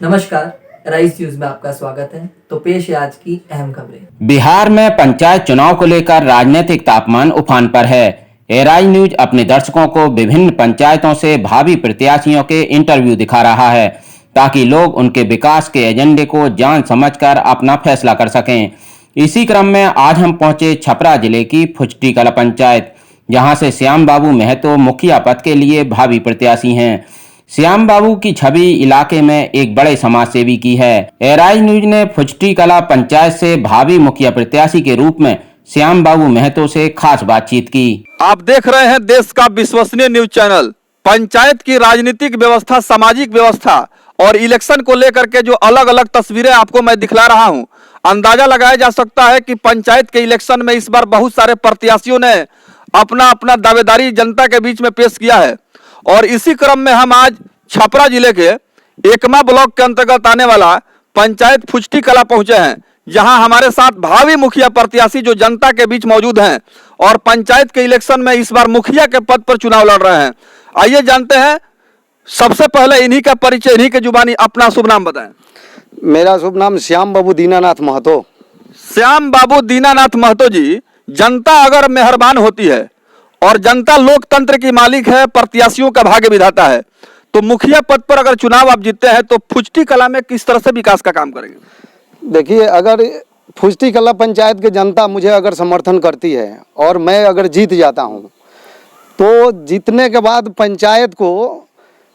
नमस्कार, rice news में आपका स्वागत है। तो पेश है आज की अहम खबरें। बिहार में पंचायत चुनाव को लेकर राजनीतिक तापमान उफान पर है। एराइज न्यूज अपने दर्शकों को विभिन्न पंचायतों से भावी प्रत्याशियों के इंटरव्यू दिखा रहा है ताकि लोग उनके विकास के एजेंडे को जान समझकर अपना फैसला कर सकें। इसी क्रम में आज हम पहुंचे छपरा जिले की फुचटी कला पंचायत, जहां से श्याम बाबू महतो मुखिया पद के लिए भावी प्रत्याशी हैं। श्याम बाबू की छवि इलाके में एक बड़े समाज सेवी की है। एराइज न्यूज ने फुचटी कला पंचायत से भावी मुखिया प्रत्याशी के रूप में श्याम बाबू महतो से खास बातचीत की। आप देख रहे हैं देश का विश्वसनीय न्यूज चैनल। पंचायत की राजनीतिक व्यवस्था, सामाजिक व्यवस्था और इलेक्शन को लेकर के जो अलग अलग तस्वीरें आपको मैं दिखला रहा हूं, अंदाजा लगाया जा सकता है कि पंचायत के इलेक्शन में इस बार बहुत सारे प्रत्याशियों ने अपना अपना दावेदारी जनता के बीच में पेश किया है। और इसी क्रम में हम आज छपरा जिले के एकमा ब्लॉक के अंतर्गत आने वाला पंचायत फुचटी कला पहुंचे हैं, जहां हमारे साथ भावी मुखिया प्रत्याशी जो जनता के बीच मौजूद हैं और पंचायत के इलेक्शन में इस बार मुखिया के पद पर चुनाव लड़ रहे हैं। आइए जानते हैं। सबसे पहले इन्हीं का परिचय, इन्हीं के जुबानी अपना शुभ नाम बताएं। मेरा शुभ नाम श्याम बाबू दीनानाथ महतो। श्याम बाबू दीनानाथ महतो जी, जनता अगर मेहरबान होती है और जनता लोकतंत्र की मालिक है, प्रत्याशियों का भाग्य विधाता है, तो मुखिया पद पर अगर चुनाव आप जीतते हैं तो फुचटी कला में किस तरह से विकास का काम करेंगे? देखिए, अगर फुचटी कला पंचायत की जनता मुझे अगर समर्थन करती है और मैं अगर जीत जाता हूं, तो जीतने के बाद पंचायत को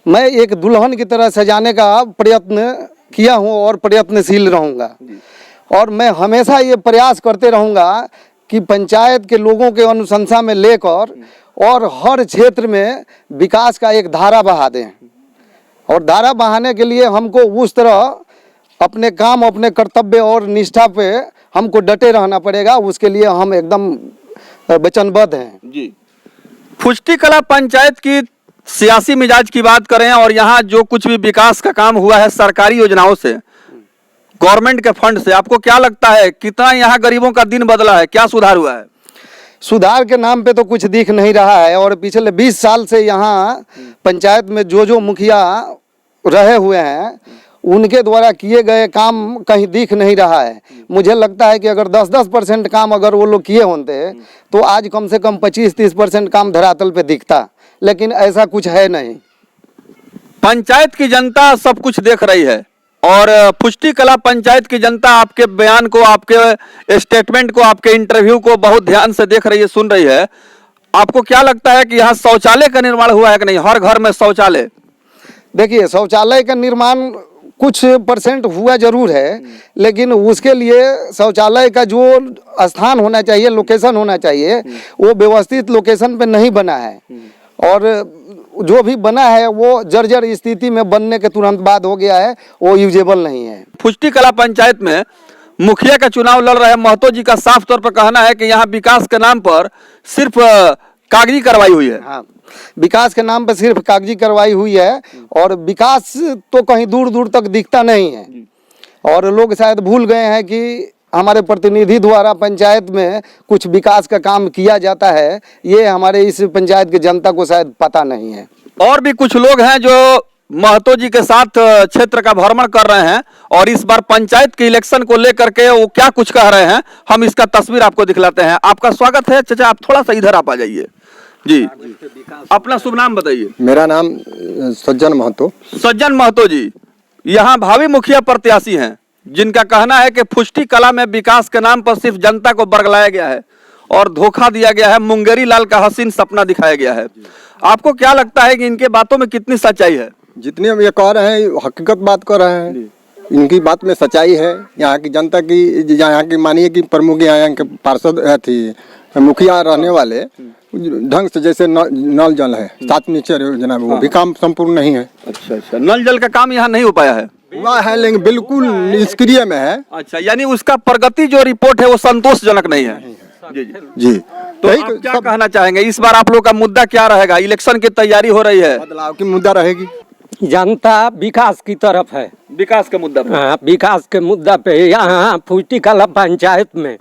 मैं एक दुल्हन की तरह सजाने का प्रयत्न किया हूं और प्रयत्नशील रहूंगा। और मैं हमेशा ये प्रयास करते रहूंगा कि पंचायत के लोगों के अनुशंसा में लेकर और हर क्षेत्र में विकास का एक धारा बहा दें। और धारा बहाने के लिए हमको उस तरह अपने काम, अपने कर्तव्य और निष्ठा पे हमको डटे रहना पड़ेगा। उसके लिए हम एकदम वचनबद्ध हैं जी। फुचटी कला पंचायत की सियासी मिजाज की बात करें और यहाँ जो कुछ भी विकास का काम हुआ है सरकारी योजनाओं से, गवर्नमेंट के फंड से, आपको क्या लगता है कितना यहाँ गरीबों का दिन बदला है, क्या सुधार हुआ है? सुधार के नाम पे तो कुछ दिख नहीं रहा है। और पिछले 20 साल से यहाँ पंचायत में जो मुखिया रहे हुए हैं उनके द्वारा किए गए काम कहीं दिख नहीं रहा है। मुझे लगता है कि अगर 10-10% काम अगर वो लोग किए होते तो आज कम से कम 25-30% काम धरातल पे दिखता, लेकिन ऐसा कुछ है नहीं। पंचायत की जनता सब कुछ देख रही है और फुचटी कला पंचायत की जनता आपके बयान को, आपके स्टेटमेंट को, आपके इंटरव्यू को बहुत ध्यान से देख रही है, सुन रही है। आपको क्या लगता है कि यहाँ शौचालय का निर्माण हुआ है कि नहीं? हर घर में शौचालय? देखिए, शौचालय का निर्माण कुछ परसेंट हुआ जरूर है, लेकिन उसके लिए शौचालय का जो स्थान होना चाहिए, लोकेशन होना चाहिए, वो व्यवस्थित लोकेशन पे नहीं बना है। और जो भी बना है वो जर्जर स्थिति में बनने के तुरंत बाद हो गया है, वो यूजेबल नहीं है। फुचटी कला पंचायत में मुखिया का चुनाव लड़ रहे महतो जी का साफ तौर पर कहना है कि यहाँ विकास के नाम पर सिर्फ कागजी कार्रवाई हुई है। हाँ, विकास के नाम पर सिर्फ कागजी कार्रवाई हुई है और विकास तो कहीं दूर दूर तक दिखता नहीं है। और लोग शायद भूल गए हैं कि हमारे प्रतिनिधि द्वारा पंचायत में कुछ विकास का काम किया जाता है। ये हमारे इस पंचायत की जनता को शायद पता नहीं है। और भी कुछ लोग हैं जो महतो जी के साथ क्षेत्र का भ्रमण कर रहे हैं और इस बार पंचायत के इलेक्शन को लेकर के वो क्या कुछ कह रहे हैं, हम इसका तस्वीर आपको दिखलाते हैं। आपका स्वागत है चाचा, आप थोड़ा सा इधर आप आ जाइए जी। अपना शुभ नाम बताइए। मेरा नाम सज्जन महतो। सज्जन महतो जी यहाँ भावी मुखिया प्रत्याशी हैं, जिनका कहना है कि फुचटी कला में विकास के नाम पर सिर्फ जनता को बरगलाया गया है और धोखा दिया गया है, मुंगेरी लाल का हसीन सपना दिखाया गया है। आपको क्या लगता है कि इनके बातों में कितनी सच्चाई है? जितने हम ये कह रहे हैं हकीकत बात कर रहे हैं, इनकी बात में सच्चाई है। यहाँ की जनता की, यहाँ की मानिए कि प्रमुख यहाँ के पार्षद थी, मुखिया रहने वाले ढंग से जैसे नल जल है, 7 नीचे योजना, वो भी काम संपूर्ण नहीं है। अच्छा, नल जल का काम यहाँ नहीं हो पाया है? हुआ है लेकिन बिल्कुल निष्क्रिय में है। अच्छा, यानी उसका प्रगति जो रिपोर्ट है वो संतोषजनक नहीं है। जी। तो आप क्या कहना चाहेंगे, इस बार आप लोग का मुद्दा क्या रहेगा? इलेक्शन की तैयारी हो रही है, बदलाव की मुद्दा रहेगी। जनता विकास की तरफ है, विकास के मुद्दा पे। हाँ, विकास के मुद्दा पे यहाँ फुचटी कला पंचायत में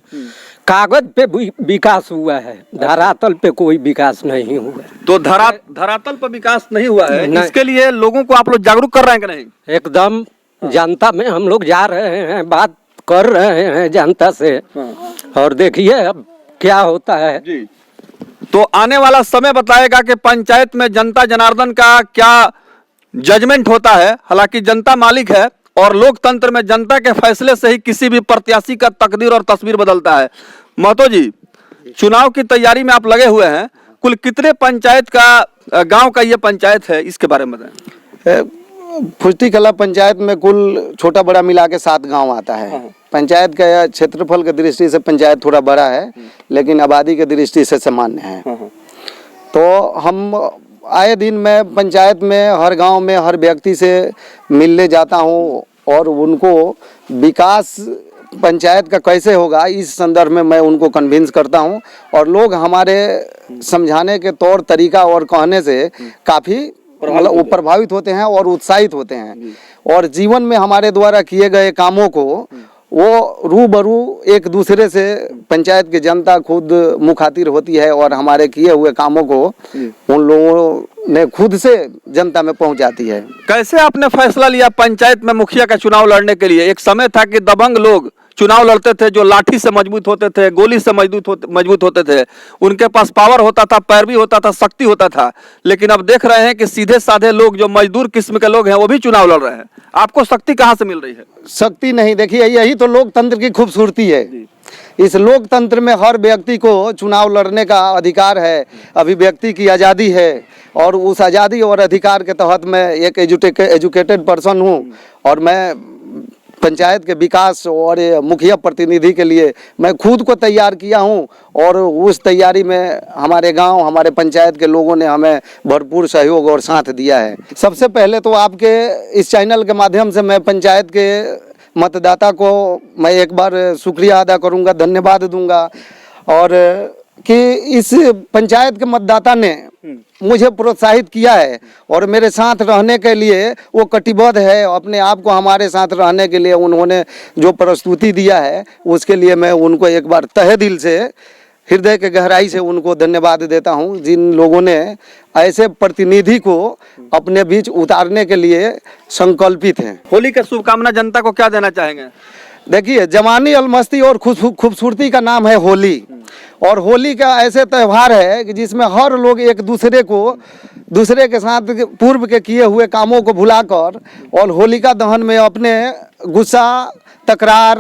कागज पे विकास हुआ है, धरातल पे कोई विकास नहीं हुआ। तो धरातल पर विकास नहीं हुआ है, इसके लिए लोगों को आप लोग जागरूक कर रहे हैं कि नहीं? एकदम जनता में हम लोग जा रहे हैं, बात कर रहे हैं जनता से, और देखिए अब क्या होता है। जी, तो आने वाला समय बताएगा कि पंचायत में जनता जनार्दन का क्या जजमेंट होता है। हालांकि जनता मालिक है और लोकतंत्र में जनता के फैसले से ही किसी भी प्रत्याशी का तकदीर और तस्वीर बदलता है। महतो जी, चुनाव की तैयारी में आप लगे हुए हैं, कुल कितने पंचायत का गांव का ये पंचायत है, इसके बारे में बताएं। फुष्टी कला पंचायत में कुल छोटा बड़ा मिला के 7 गांव आता है। पंचायत का क्षेत्रफल की दृष्टि से पंचायत थोड़ा बड़ा है, लेकिन आबादी की दृष्टि से सामान्य है। तो हम आए दिन मैं पंचायत में हर गांव में हर व्यक्ति से मिलने जाता हूं और उनको विकास पंचायत का कैसे होगा इस संदर्भ में मैं उनको कन्विंस करता हूं, और लोग हमारे समझाने के तौर तरीका और कहने से काफ़ी मतलब प्रभावित होते हैं और उत्साहित होते हैं, और जीवन में हमारे द्वारा किए गए कामों को वो रूबरू एक दूसरे से पंचायत की जनता खुद मुखातिर होती है और हमारे किए हुए कामों को उन लोगों ने खुद से जनता में पहुंचाती है। कैसे आपने फैसला लिया पंचायत में मुखिया का चुनाव लड़ने के लिए? एक समय था कि दबंग लोग चुनाव लड़ते थे, जो लाठी से मजबूत होते थे, गोली से मजबूत होते थे, उनके पास पावर होता था, पैरवी होता था, शक्ति होता था। लेकिन अब देख रहे हैं कि सीधे साधे लोग, जो मजदूर किस्म के लोग हैं, वो भी चुनाव लड़ रहे हैं। आपको शक्ति कहाँ से मिल रही है? शक्ति नहीं, देखिए यही तो लोकतंत्र की खूबसूरती है। इस लोकतंत्र में हर व्यक्ति को चुनाव लड़ने का अधिकार है, अभिव्यक्ति की आज़ादी है, और उस आज़ादी और अधिकार के तहत मैं एक एजुकेटेड पर्सन हूँ, और मैं पंचायत के विकास और मुखिया प्रतिनिधि के लिए मैं खुद को तैयार किया हूं, और उस तैयारी में हमारे गांव, हमारे पंचायत के लोगों ने हमें भरपूर सहयोग और साथ दिया है। सबसे पहले तो आपके इस चैनल के माध्यम से मैं पंचायत के मतदाता को मैं एक बार शुक्रिया अदा करूंगा, धन्यवाद दूंगा, और कि इस पंचायत के मतदाता ने मुझे प्रोत्साहित किया है और मेरे साथ रहने के लिए वो कटिबद्ध है। अपने आप को हमारे साथ रहने के लिए उन्होंने जो प्रस्तुति दिया है, उसके लिए मैं उनको एक बार तहे दिल से, हृदय के गहराई से उनको धन्यवाद देता हूं, जिन लोगों ने ऐसे प्रतिनिधि को अपने बीच उतारने के लिए संकल्पित हैं। होली की शुभकामना जनता को क्या देना चाहेंगे? देखिए, जवानी अलमस्ती और खूबसूरती का नाम है होली, और होली का ऐसे त्यौहार है कि जिसमें हर लोग एक दूसरे के साथ पूर्व के किए हुए कामों को भुलाकर और होलिका दहन में अपने गुस्सा, तकरार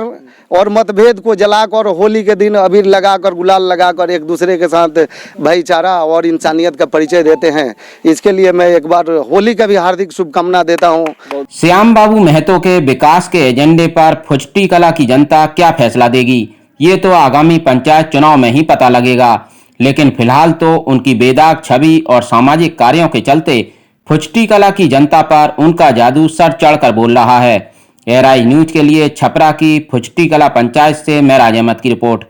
और मतभेद को जलाकर होली के दिन अबीर लगाकर, गुलाल लगाकर एक दूसरे के साथ भाईचारा और इंसानियत का परिचय देते हैं। इसके लिए मैं एक बार होली का भी हार्दिक शुभकामना देता हूं। श्याम बाबू महतो के विकास के एजेंडे पर फुष्टी कला की जनता क्या फैसला देगी, ये तो आगामी पंचायत चुनाव में ही पता लगेगा। लेकिन फिलहाल तो उनकी बेदाग छवि और सामाजिक कार्यों के चलते फुष्टी कला की जनता पर उनका जादू सर चढ़कर बोल रहा है। एराइज न्यूज के लिए छपरा की फुष्टी कला पंचायत से मैं राज अहमद की रिपोर्ट।